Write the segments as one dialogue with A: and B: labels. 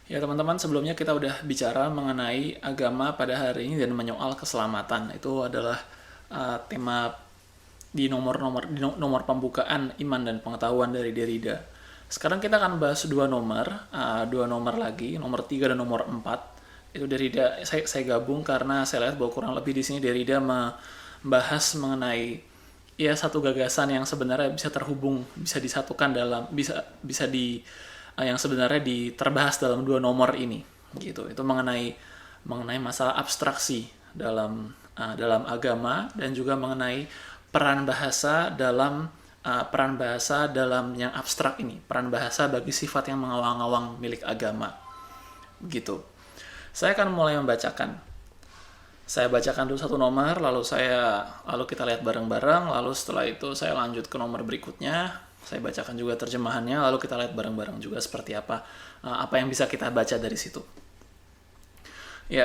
A: Ya teman-teman, sebelumnya kita udah bicara mengenai agama pada hari ini dan menyoal keselamatan. Itu adalah tema di nomor pembukaan iman dan pengetahuan dari Derrida. Sekarang kita akan bahas dua nomor lagi, nomor 3 dan nomor 4. Itu Derrida saya gabung karena saya lihat bahwa kurang lebih di sini Derrida membahas mengenai ya satu gagasan yang sebenarnya bisa terhubung, bisa disatukan dalam bisa di yang sebenarnya terbahas dalam dua nomor ini gitu. Itu mengenai masalah abstraksi dalam agama dan juga mengenai peran bahasa dalam yang abstrak ini, peran bahasa bagi sifat yang mengawang-awang milik agama gitu. Saya akan mulai membacakan. Saya bacakan dulu satu nomor, lalu kita lihat bareng-bareng, lalu setelah itu saya lanjut ke nomor berikutnya. Saya bacakan juga terjemahannya, lalu kita lihat bareng-bareng juga seperti apa yang bisa kita baca dari situ. Ya,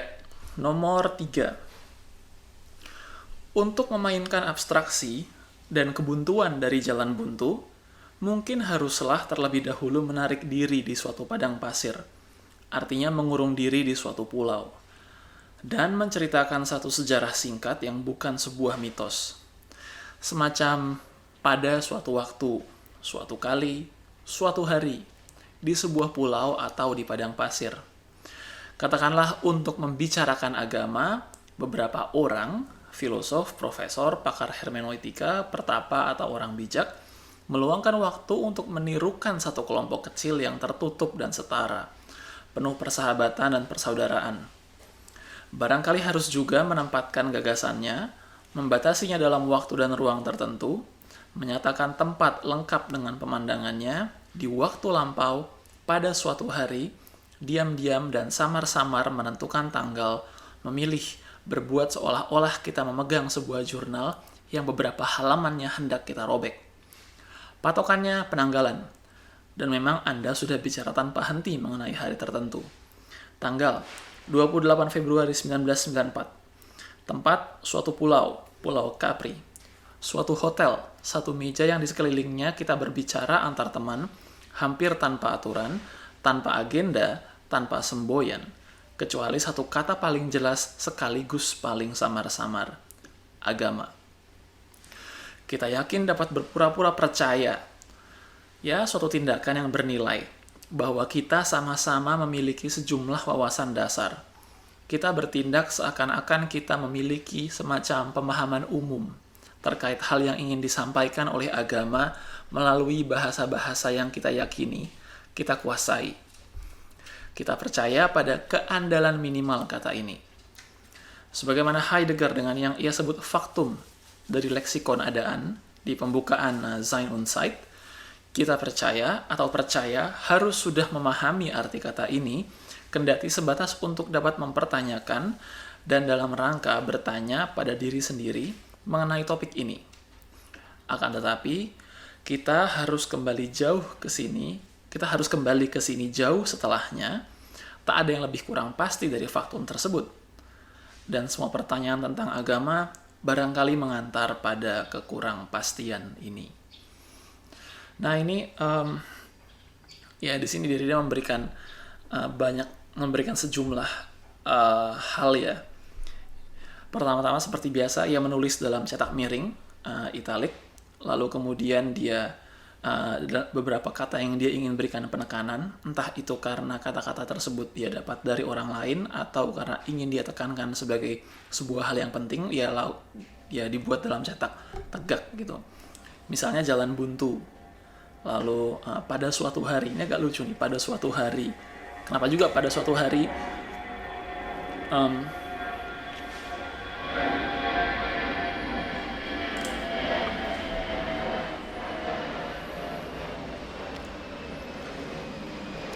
A: nomor 3. Untuk memainkan abstraksi dan kebuntuan dari jalan buntu, mungkin haruslah terlebih dahulu menarik diri di suatu padang pasir, artinya mengurung diri di suatu pulau, dan menceritakan satu sejarah singkat yang bukan sebuah mitos. Semacam pada suatu waktu, suatu kali, suatu hari, di sebuah pulau atau di padang pasir. Katakanlah untuk membicarakan agama, beberapa orang, filosof, profesor, pakar hermeneutika, pertapa, atau orang bijak, meluangkan waktu untuk menirukan satu kelompok kecil yang tertutup dan setara, penuh persahabatan dan persaudaraan. Barangkali harus juga menempatkan gagasannya, membatasinya dalam waktu dan ruang tertentu, menyatakan tempat lengkap dengan pemandangannya di waktu lampau pada suatu hari, diam-diam dan samar-samar menentukan tanggal, memilih berbuat seolah-olah kita memegang sebuah jurnal yang beberapa halamannya hendak kita robek. Patokannya penanggalan, dan memang Anda sudah bicara tanpa henti mengenai hari tertentu. Tanggal 28 Februari 1994. Tempat suatu pulau, Pulau Capri. Suatu hotel, satu meja yang di sekelilingnya kita berbicara antar teman, hampir tanpa aturan, tanpa agenda, tanpa semboyan, kecuali satu kata paling jelas sekaligus paling samar-samar, agama. Kita yakin dapat berpura-pura percaya, ya suatu tindakan yang bernilai, bahwa kita sama-sama memiliki sejumlah wawasan dasar. Kita bertindak seakan-akan kita memiliki semacam pemahaman umum terkait hal yang ingin disampaikan oleh agama melalui bahasa-bahasa yang kita yakini, kita kuasai. Kita percaya pada keandalan minimal kata ini. Sebagaimana Heidegger dengan yang ia sebut faktum dari leksikon adaan di pembukaan Sein und Zeit, kita percaya harus sudah memahami arti kata ini, kendati sebatas untuk dapat mempertanyakan dan dalam rangka bertanya pada diri sendiri mengenai topik ini. Akan tetapi, kita harus kembali ke sini jauh setelahnya, tak ada yang lebih kurang pasti dari faktum tersebut. Dan semua pertanyaan tentang agama barangkali mengantar pada kekurangpastian ini. Nah ini ya di sini Derrida memberikan sejumlah hal ya. Pertama-tama seperti biasa ia menulis dalam cetak miring italik, lalu kemudian dia beberapa kata yang dia ingin berikan penekanan, entah itu karena kata-kata tersebut dia dapat dari orang lain atau karena ingin dia tekankan sebagai sebuah hal yang penting, ya dibuat dalam cetak tegak gitu. Misalnya jalan buntu. Lalu pada suatu hari, ini agak lucu nih, pada suatu hari. Kenapa juga pada suatu hari?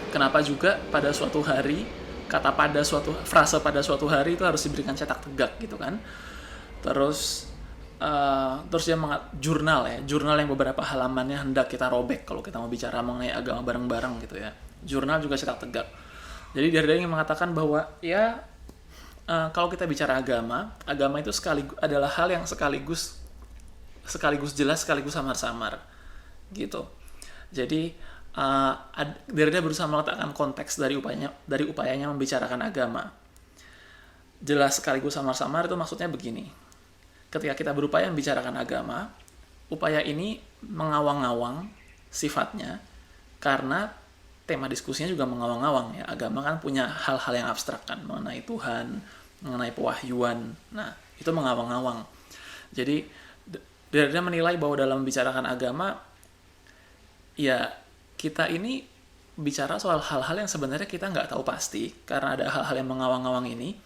A: Kenapa juga pada suatu hari, frase pada suatu hari itu harus diberikan cetak tegak gitu kan? Terus dia jurnal yang beberapa halamannya hendak kita robek kalau kita mau bicara mengenai agama bareng-bareng gitu ya. Jurnal juga cetak tegak. Jadi Derrida ingin mengatakan bahwa ya kalau kita bicara agama itu adalah hal yang sekaligus jelas sekaligus samar-samar gitu. Jadi Derrida berusaha meletakkan konteks dari upayanya membicarakan agama. Jelas sekaligus samar-samar itu maksudnya begini. Ketika kita berupaya membicarakan agama, upaya ini mengawang-awang sifatnya karena tema diskusinya juga mengawang-awang ya. Agama kan punya hal-hal yang abstrak kan, mengenai Tuhan, mengenai pewahyuan. Nah, itu mengawang-awang. Jadi Derrida menilai bahwa dalam membicarakan agama, ya kita ini bicara soal hal-hal yang sebenarnya kita nggak tahu pasti karena ada hal-hal yang mengawang-awang ini.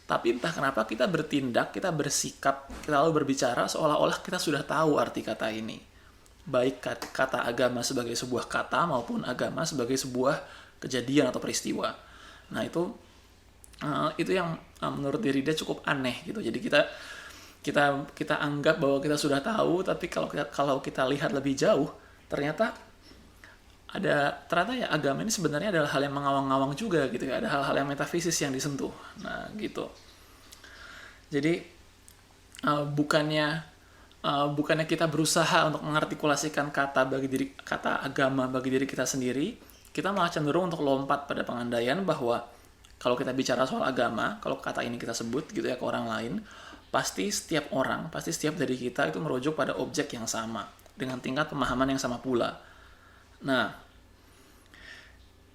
A: Tapi entah kenapa kita bertindak, kita bersikap, kita lalu berbicara seolah-olah kita sudah tahu arti kata ini. Baik kata agama sebagai sebuah kata maupun agama sebagai sebuah kejadian atau peristiwa. Nah itu yang menurut Derrida cukup aneh gitu. Jadi kita anggap bahwa kita sudah tahu, tapi kalau kita lihat lebih jauh, ternyata ya agama ini sebenarnya adalah hal yang mengawang-awang juga gitu ya. Ada hal-hal yang metafisis yang disentuh. Nah gitu. Jadi bukannya kita berusaha untuk mengartikulasikan kata agama bagi diri kita sendiri, kita malah cenderung untuk lompat pada pengandaian bahwa kalau kita bicara soal agama, kalau kata ini kita sebut gitu ya ke orang lain, pasti setiap dari kita itu merujuk pada objek yang sama dengan tingkat pemahaman yang sama pula. Nah,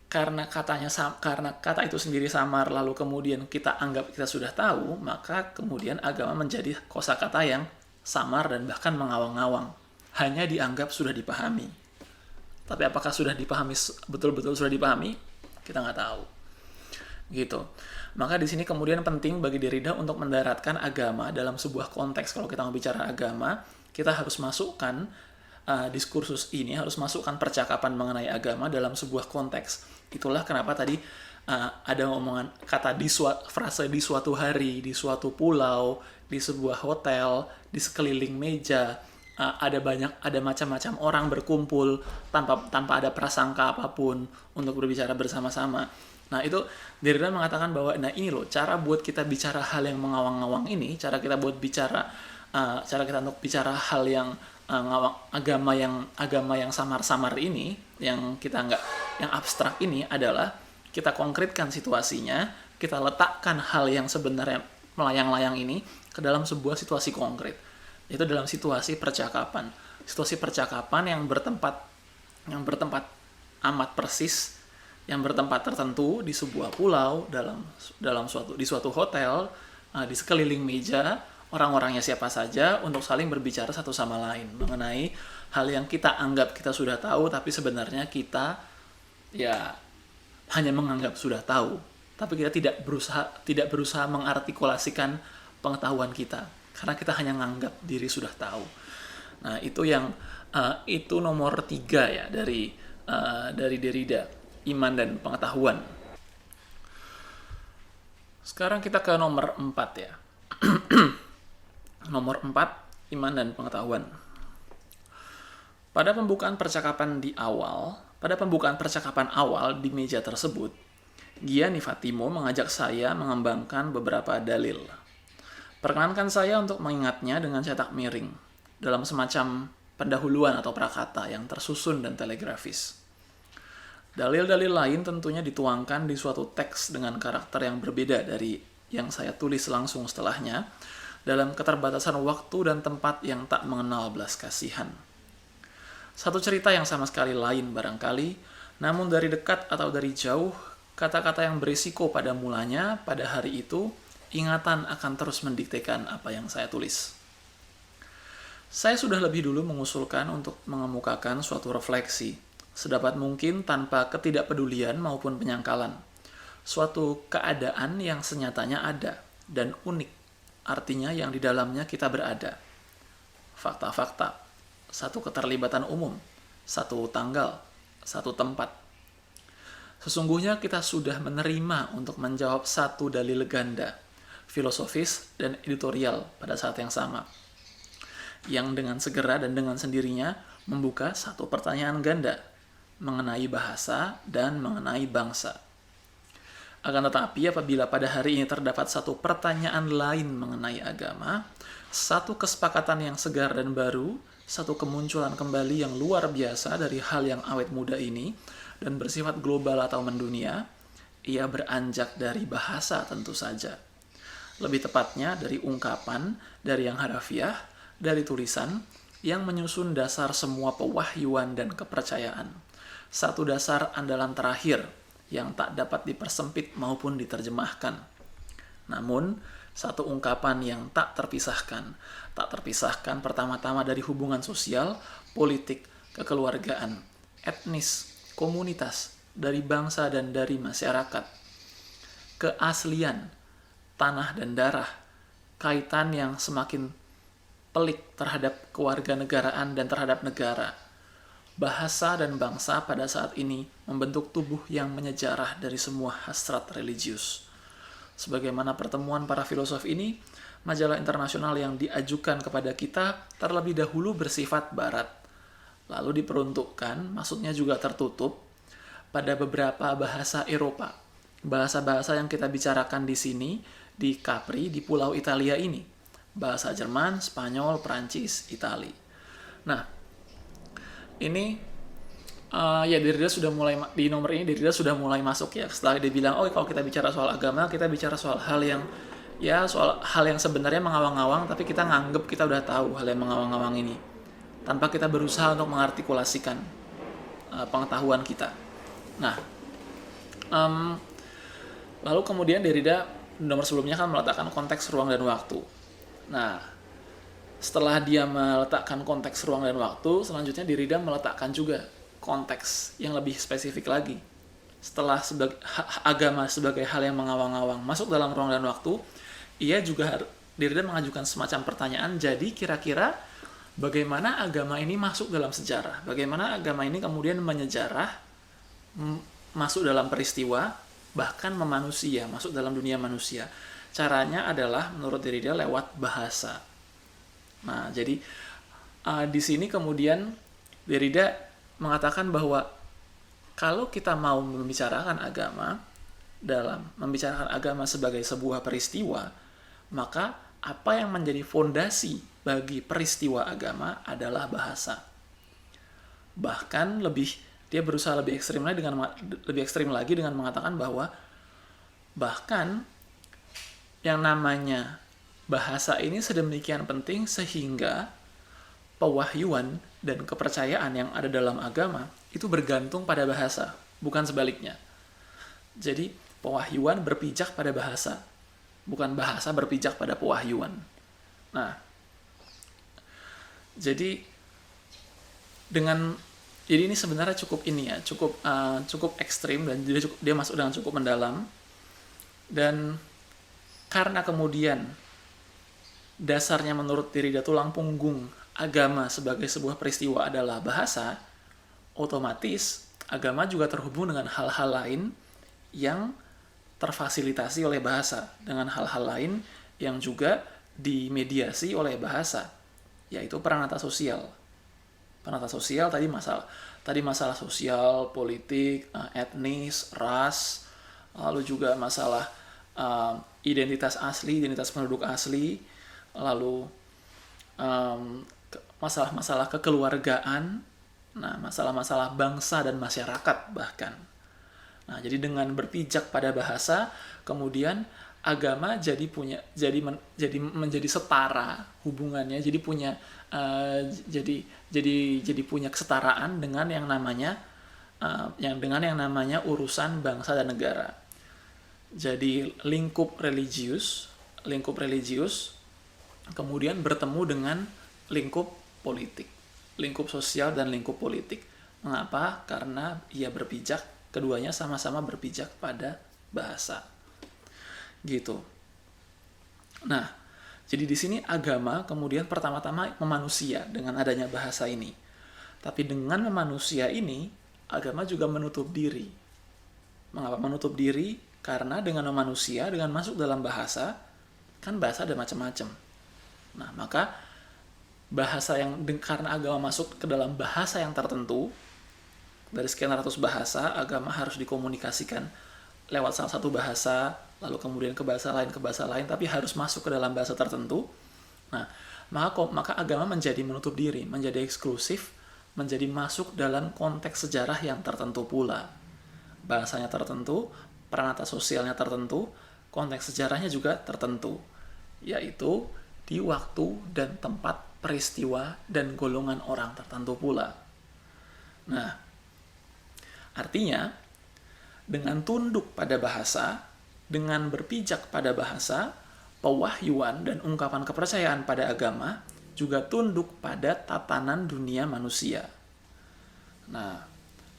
A: karena kata itu sendiri samar, lalu kemudian kita anggap kita sudah tahu, maka kemudian agama menjadi kosakata yang samar dan bahkan mengawang-awang, hanya dianggap sudah dipahami. Tapi apakah betul-betul sudah dipahami? Kita nggak tahu. Gitu. Maka di sini kemudian penting bagi Derrida untuk mendaratkan agama dalam sebuah konteks. Kalau kita mau bicara agama, kita harus masukkan diskursus ini, harus masukkan percakapan mengenai agama dalam sebuah konteks. Itulah kenapa tadi ada omongan kata frase di suatu hari, di suatu pulau, di sebuah hotel, di sekeliling meja, ada macam-macam orang berkumpul tanpa ada prasangka apapun untuk berbicara bersama-sama. Nah itu Derrida mengatakan bahwa ini loh cara buat kita bicara hal yang mengawang-awang ini, cara kita untuk bicara hal yang agama yang samar-samar ini, yang abstrak ini adalah kita konkretkan situasinya, kita letakkan hal yang sebenarnya melayang-layang ini ke dalam sebuah situasi konkret. Itu dalam situasi percakapan yang bertempat amat persis, yang bertempat tertentu di sebuah pulau, di suatu hotel, di sekeliling meja, orang-orangnya siapa saja, untuk saling berbicara satu sama lain mengenai hal yang kita anggap kita sudah tahu, tapi sebenarnya kita ya hanya menganggap sudah tahu, tapi kita tidak berusaha mengartikulasikan pengetahuan kita karena kita hanya menganggap diri sudah tahu. Nah itu nomor 3 ya dari Derrida, iman dan pengetahuan. Sekarang kita ke nomor 4 ya. Nomor 4, iman dan pengetahuan. Pada pembukaan percakapan awal di meja tersebut, Gianni Fatimo mengajak saya mengembangkan beberapa dalil. Perkenankan saya untuk mengingatnya dengan cetak miring, dalam semacam pendahuluan atau prakata yang tersusun dan telegrafis. Dalil-dalil lain tentunya dituangkan di suatu teks dengan karakter yang berbeda dari yang saya tulis langsung setelahnya, dalam keterbatasan waktu dan tempat yang tak mengenal belas kasihan. Satu cerita yang sama sekali lain barangkali, namun dari dekat atau dari jauh, kata-kata yang berisiko pada mulanya, pada hari itu, ingatan akan terus mendiktekan apa yang saya tulis. Saya sudah lebih dulu mengusulkan untuk mengemukakan suatu refleksi, sedapat mungkin tanpa ketidakpedulian maupun penyangkalan. Suatu keadaan yang senyatanya ada dan unik, artinya yang di dalamnya kita berada. Fakta-fakta, satu keterlibatan umum, satu tanggal, satu tempat. Sesungguhnya kita sudah menerima untuk menjawab satu dalil ganda, filosofis dan editorial pada saat yang sama, yang dengan segera dan dengan sendirinya membuka satu pertanyaan ganda mengenai bahasa dan mengenai bangsa. Akan tetapi apabila pada hari ini terdapat satu pertanyaan lain mengenai agama, satu kesepakatan yang segar dan baru, satu kemunculan kembali yang luar biasa dari hal yang awet muda ini dan bersifat global atau mendunia, ia beranjak dari bahasa tentu saja. Lebih tepatnya dari ungkapan, dari yang harafiah, dari tulisan, yang menyusun dasar semua pewahyuan dan kepercayaan. Satu dasar andalan terakhir yang tak dapat dipersempit maupun diterjemahkan. Namun, satu ungkapan yang tak terpisahkan. Tak terpisahkan pertama-tama dari hubungan sosial, politik, kekeluargaan, etnis, komunitas, dari bangsa dan dari masyarakat. Keaslian, tanah dan darah, kaitan yang semakin pelik terhadap kewarganegaraan dan terhadap negara. Bahasa dan bangsa pada saat ini membentuk tubuh yang menyejarah dari semua hasrat religius. Sebagaimana pertemuan para filosof ini, majalah internasional yang diajukan kepada kita terlebih dahulu bersifat barat, lalu diperuntukkan, maksudnya juga tertutup, pada beberapa bahasa Eropa. Bahasa-bahasa yang kita bicarakan di sini, di Capri, di Pulau Italia ini. Bahasa Jerman, Spanyol, Prancis, Itali. Nah, ini ya Derrida sudah mulai di nomor ini Derrida sudah mulai masuk ya. Setelah dia bilang, oh kalau kita bicara soal agama, kita bicara soal hal yang soal hal yang sebenarnya mengawang-awang, tapi kita nganggep kita udah tahu hal yang mengawang-awang ini tanpa kita berusaha untuk mengartikulasikan pengetahuan kita. Nah, lalu kemudian Derrida nomor sebelumnya kan meletakkan konteks ruang dan waktu. Nah, setelah dia meletakkan konteks ruang dan waktu, selanjutnya Derrida meletakkan juga konteks yang lebih spesifik lagi. Setelah agama sebagai hal yang mengawang-awang masuk dalam ruang dan waktu, Derrida mengajukan semacam pertanyaan, jadi kira-kira bagaimana agama ini masuk dalam sejarah? Bagaimana agama ini kemudian menyejarah, masuk dalam peristiwa, bahkan memanusia, masuk dalam dunia manusia. Caranya adalah menurut Derrida lewat bahasa. Nah, jadi di sini kemudian Derrida mengatakan bahwa kalau kita mau membicarakan agama, dalam membicarakan agama sebagai sebuah peristiwa, maka apa yang menjadi fondasi bagi peristiwa agama adalah bahasa. Bahkan dia berusaha lebih ekstrim lagi dengan mengatakan bahwa bahkan yang namanya bahasa ini sedemikian penting sehingga pewahyuan dan kepercayaan yang ada dalam agama itu bergantung pada bahasa, bukan sebaliknya. Jadi pewahyuan berpijak pada bahasa, bukan bahasa berpijak pada pewahyuan. Nah, jadi ini sebenarnya cukup ekstrim dan dia masuk dengan cukup mendalam. Dan karena kemudian dasarnya menurut Derrida tulang punggung agama sebagai sebuah peristiwa adalah bahasa, otomatis agama juga terhubung dengan hal-hal lain yang terfasilitasi oleh bahasa, dengan hal-hal lain yang juga dimediasi oleh bahasa, yaitu peranata sosial. Peranata sosial tadi masalah sosial, politik, etnis, ras, lalu juga masalah identitas penduduk asli, lalu masalah-masalah kekeluargaan, nah masalah-masalah bangsa dan masyarakat bahkan. Nah, jadi dengan berpijak pada bahasa, kemudian agama menjadi setara hubungannya, jadi punya kesetaraan dengan yang namanya urusan bangsa dan negara. Jadi lingkup religius kemudian bertemu dengan lingkup politik, lingkup sosial dan lingkup politik. Mengapa? Karena keduanya sama-sama berpijak pada bahasa. Gitu. Nah, jadi di sini agama kemudian pertama-tama memanusia dengan adanya bahasa ini. Tapi dengan memanusia ini, agama juga menutup diri. Mengapa menutup diri? Karena dengan memanusia, dengan masuk dalam bahasa, kan bahasa ada macam-macam. Nah, maka karena agama masuk ke dalam bahasa yang tertentu, dari sekian ratus bahasa, agama harus dikomunikasikan lewat salah satu bahasa, lalu kemudian ke bahasa lain, tapi harus masuk ke dalam bahasa tertentu. Nah, maka agama menjadi menutup diri, menjadi eksklusif, menjadi masuk dalam konteks sejarah yang tertentu pula. Bahasanya tertentu, peranata sosialnya tertentu, konteks sejarahnya juga tertentu, yaitu di waktu dan tempat peristiwa dan golongan orang tertentu pula. Nah, artinya dengan tunduk pada bahasa, dengan berpijak pada bahasa, pewahyuan dan ungkapan kepercayaan pada agama juga tunduk pada tatanan dunia manusia. Nah,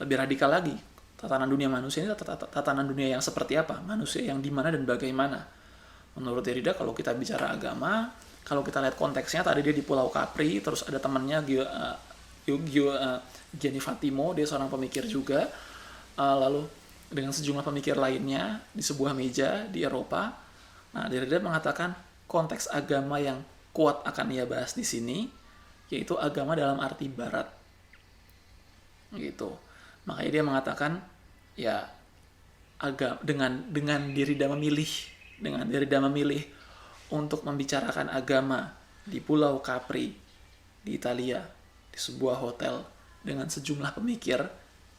A: lebih radikal lagi, tatanan dunia manusia ini tatanan dunia yang seperti apa? Manusia yang di mana dan bagaimana? Menurut Derrida, kalau kita bicara agama, kalau kita lihat konteksnya, tadi dia di Pulau Capri, terus ada temannya Gianni Fatimo, dia seorang pemikir juga, lalu dengan sejumlah pemikir lainnya di sebuah meja di Eropa. Nah, Derrida mengatakan konteks agama yang kuat akan ia bahas di sini, yaitu agama dalam arti barat. Gitu. Makanya dia mengatakan, ya, dengan Derrida memilih untuk membicarakan agama di Pulau Capri, di Italia, di sebuah hotel dengan sejumlah pemikir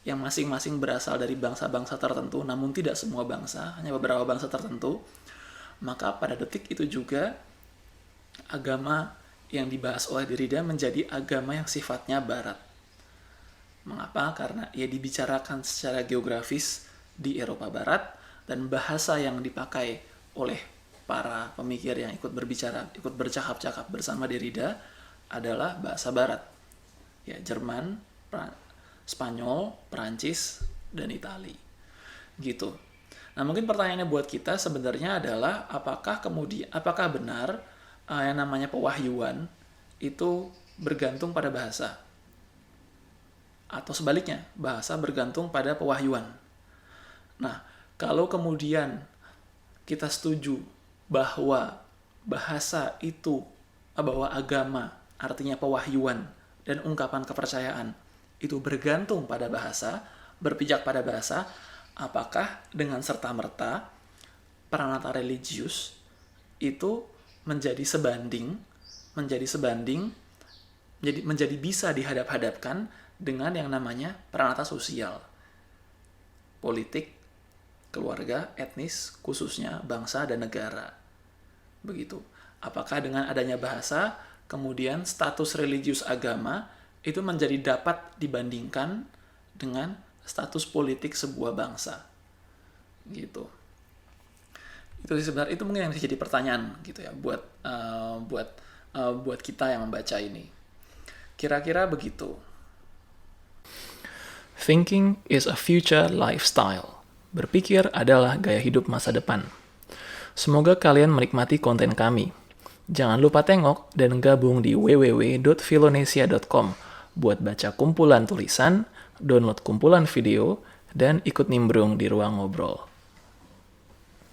A: yang masing-masing berasal dari bangsa-bangsa tertentu, namun tidak semua bangsa, hanya beberapa bangsa tertentu, maka pada detik itu juga agama yang dibahas oleh Derrida menjadi agama yang sifatnya barat. Mengapa? Karena ia dibicarakan secara geografis di Eropa Barat, dan bahasa yang dipakai oleh para pemikir yang ikut bercakap-cakap bersama Derrida adalah bahasa Barat. Ya, Jerman, Spanyol, Perancis, dan Itali. Gitu. Nah, mungkin pertanyaannya buat kita sebenarnya adalah apakah benar yang namanya pewahyuan itu bergantung pada bahasa? Atau sebaliknya, bahasa bergantung pada pewahyuan. Nah, kalau kemudian kita setuju bahwa bahasa itu, bahwa agama artinya pewahyuan dan ungkapan kepercayaan itu bergantung pada bahasa, berpijak pada bahasa, apakah dengan serta-merta peranata religius itu menjadi bisa dihadap-hadapkan dengan yang namanya peranata sosial, politik, keluarga, etnis, khususnya bangsa dan negara. Begitu. Apakah dengan adanya bahasa, kemudian status religius agama itu menjadi dapat dibandingkan dengan status politik sebuah bangsa. Gitu. Itu sebenarnya itu mungkin yang bisa jadi pertanyaan gitu ya buat kita yang membaca ini. Kira-kira begitu.
B: Thinking is a future lifestyle. Berpikir adalah gaya hidup masa depan. Semoga kalian menikmati konten kami. Jangan lupa tengok dan gabung di www.filonesia.com buat baca kumpulan tulisan, download kumpulan video, dan ikut nimbrung di ruang ngobrol.